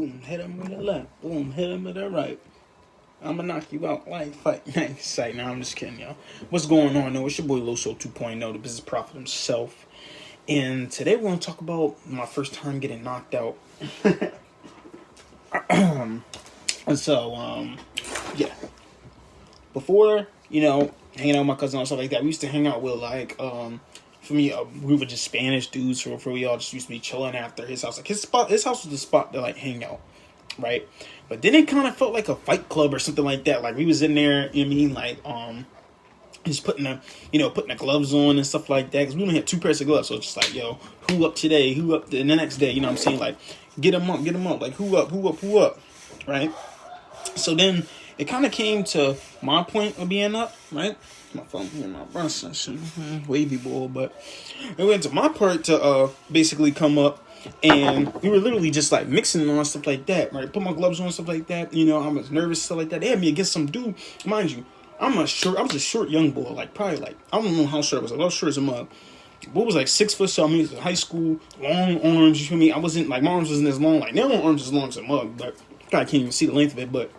Boom, hit him with the left. Boom, hit him with the right. I'm gonna knock you out like fight night sight. Now I'm just kidding, y'all. What's going on, though? It's your boy Loso 2.0, the business prophet himself. And today we're gonna talk about my first time getting knocked out. And so, yeah. Before, hanging out with my cousin and stuff like that, we used to hang out with for me, a group of just Spanish dudes for we all just used to be chilling after his house. Like his house was the spot to like hang out, right? But then it kind of felt like a fight club or something like that. Like we was in there, just putting the gloves on and stuff like that. Because we only had 2 pairs of gloves, so it's just like, yo, who up today? Who up the next day? You know what I'm saying? Like, get them up. Like, who up? Right? So then it kind of came to my point of being up, right? My phone here, my breast session, wavy boy, but it went to my part to basically come up, and we were literally just like mixing on stuff like that, right? Put my gloves on, stuff like that. I was nervous, stuff like that. They had me against some dude, mind you. I was a short young boy, like probably like I don't know how short I was short as a mug. What was like 6 foot something? He was in high school, long arms. You feel me? I wasn't like my arms wasn't as long. Like now my arms as long as a mug, but I can't even see the length of it. But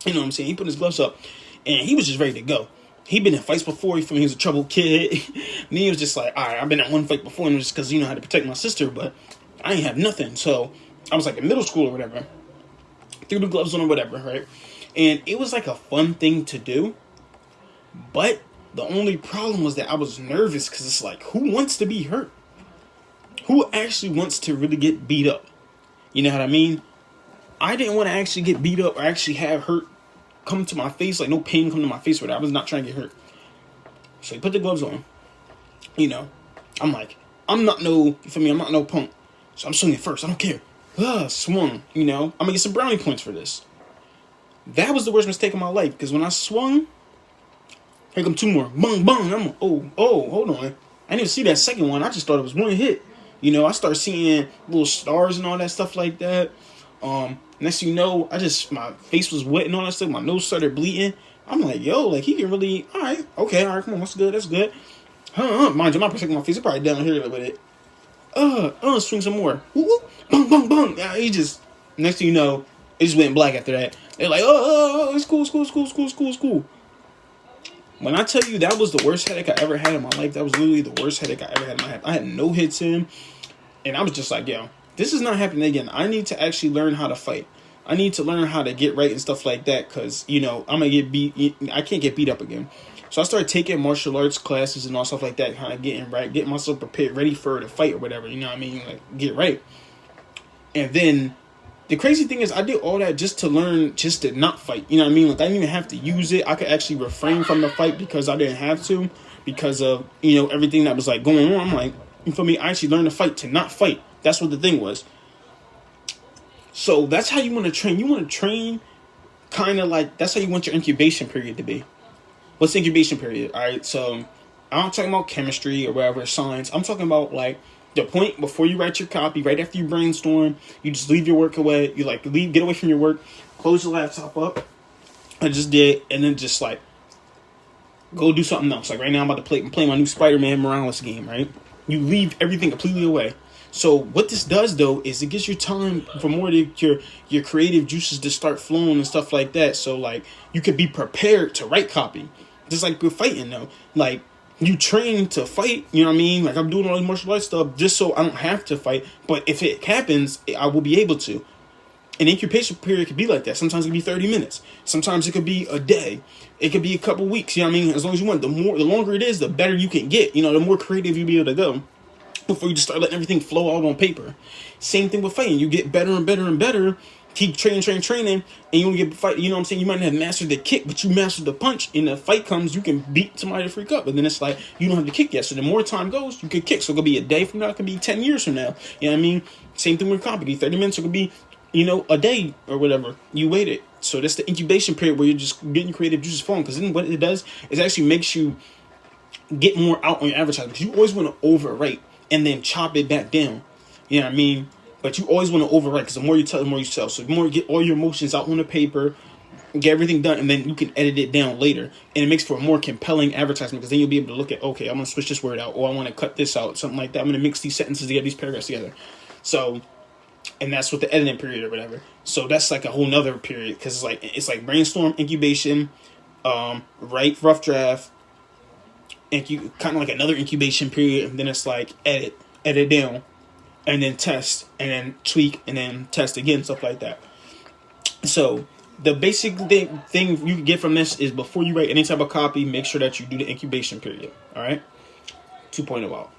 you know what I'm saying? He put his gloves up, and he was just ready to go. He'd been in fights before. He was a troubled kid. And he was just like, all right, I've been in one fight before, and it was just because I had to protect my sister, but I ain't have nothing. So I was like in middle school or whatever. Threw the gloves on or whatever, right? And it was like a fun thing to do. But the only problem was that I was nervous because it's like, who wants to be hurt? Who actually wants to really get beat up? You know what I mean? I didn't want to actually get beat up or actually have hurt come to my face, like no pain come to my face, but I was not trying to get hurt. So he put the gloves on. I'm like, I'm not no punk. So I'm swinging first. I don't care. Swung. I'm gonna get some brownie points for this. That was the worst mistake of my life because when I swung, here come 2 more. Bung, bung. I'm like, hold on. I didn't even see that second one. I just thought it was one hit. I started seeing little stars and all that stuff like that. Next thing you know, my face was wet and all that stuff. My nose started bleeding. I'm like, yo, like he can really, all right, come on, that's good. Mind you, I'm not protecting my face. I'm probably down here with it. Swing some more. Woo, bung, bung, bung. Yeah, next thing you know, it just went black after that. They're like, it's cool. When I tell you that was the worst headache I ever had in my life, that was literally the worst headache I ever had in my life. I had no hits in, and I was just like, yo, this is not happening again. I need to actually learn how to fight. I need to learn how to get right and stuff like that because, I'm going to get beat. I can't get beat up again. So I started taking martial arts classes and all stuff like that, kind of getting right, getting myself prepared, ready for the fight or whatever, you know what I mean? Like, get right. And then the crazy thing is I did all that just to learn just to not fight, you know what I mean? Like, I didn't even have to use it. I could actually refrain from the fight because I didn't have to because of, everything that was, like, going on. I'm like, for me, I actually learned to fight to not fight. That's what the thing was. So that's how you want to train. You want to train kind of like, that's how you want your incubation period to be. What's the incubation period? All right, so I'm not talking about chemistry or whatever, science. I'm talking about like the point before you write your copy, right after you brainstorm, you just leave your work away. You like get away from your work, close your laptop up. I just did, and then just like go do something else. Like right now I'm about to play my new Spider-Man Morales game, right? You leave everything completely away. So what this does, though, is it gives you time for more of your creative juices to start flowing and stuff like that. So, like, you could be prepared to write copy. Just like with fighting, though. Like, you train to fight, you know what I mean? Like, I'm doing all this martial arts stuff just so I don't have to fight. But if it happens, I will be able to. An incubation period could be like that. Sometimes it could be 30 minutes. Sometimes it could be a day. It could be a couple weeks, you know what I mean? As long as you want. The longer it is, the better you can get. The more creative you'll be able to go. Before you just start letting everything flow out on paper. Same thing with fighting. You get better and better and better. Keep training, and you don't get fight. You know what I'm saying? You might not have mastered the kick, but you mastered the punch. And the fight comes, you can beat somebody to freak up. But then it's like, you don't have the kick yet. So the more time goes, you can kick. So it could be a day from now. It could be 10 years from now. You know what I mean? Same thing with comedy. 30 minutes. It could be, a day or whatever. You waited. So that's the incubation period where you're just getting creative juices flowing. Because then what it does is actually makes you get more out on your advertising. Because you always want to overwrite and then chop it back down. You know what I mean? But you always want to overwrite because the more you tell, the more you sell. So the more you get all your emotions out on the paper, get everything done, and then you can edit it down later. And it makes for a more compelling advertisement because then you'll be able to look at, okay, I'm going to switch this word out, or I want to cut this out, something like that. I'm going to mix these sentences together, these paragraphs together. So and that's what the editing period or whatever. So that's like a whole nother period, because it's like brainstorm, incubation, write rough draft, kind of like another incubation period, and then it's like edit down, and then test, and then tweak, and then test again, stuff like that. So the basic thing you can get from this is, before you write any type of copy, make sure that you do the incubation period. All right, 2.0 out.